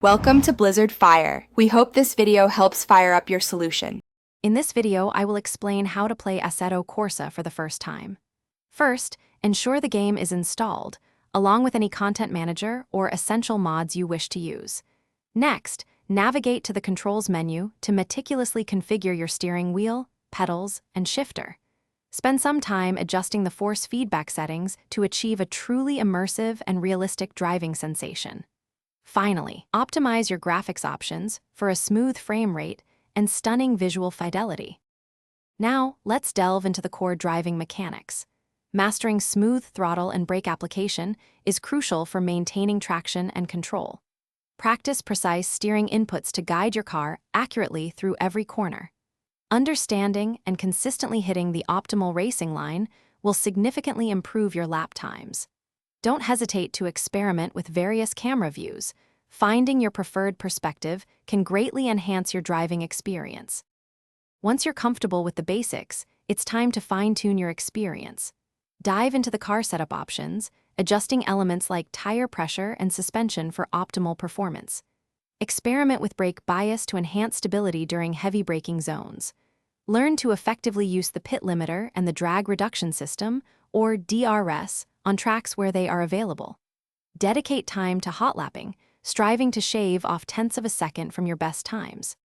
Welcome to Blizzard Fire. We hope this video helps fire up your solution. In this video, I will explain how to play Assetto Corsa for the first time. First, ensure the game is installed, along with any content manager or essential mods you wish to use. Next, navigate to the controls menu to meticulously configure your steering wheel, pedals, and shifter. Spend some time adjusting the force feedback settings to achieve a truly immersive and realistic driving sensation. Finally, optimize your graphics options for a smooth frame rate and stunning visual fidelity. Now, let's delve into the core driving mechanics. Mastering smooth throttle and brake application is crucial for maintaining traction and control. Practice precise steering inputs to guide your car accurately through every corner. Understanding and consistently hitting the optimal racing line will significantly improve your lap times. Don't hesitate to experiment with various camera views. Finding your preferred perspective can greatly enhance your driving experience. Once you're comfortable with the basics, it's time to fine-tune your experience. Dive into the car setup options, adjusting elements like tire pressure and suspension for optimal performance. Experiment with brake bias to enhance stability during heavy braking zones. Learn to effectively use the pit limiter and the drag reduction system, or DRS, on tracks where they are available. Dedicate time to hot lapping, striving to shave off tenths of a second from your best times.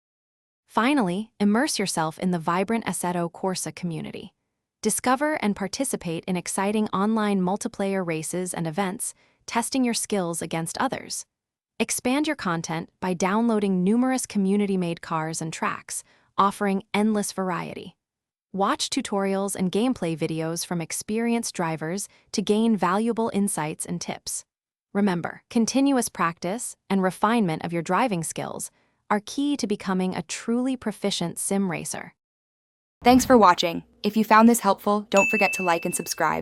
Finally, immerse yourself in the vibrant Assetto Corsa community. Discover and participate in exciting online multiplayer races and events, testing your skills against others. Expand your content by downloading numerous community-made cars and tracks, offering endless variety. Watch tutorials and gameplay videos from experienced drivers to gain valuable insights and tips. Remember, continuous practice and refinement of your driving skills are key to becoming a truly proficient sim racer. Thanks for watching. If you found this helpful, don't forget to like and subscribe.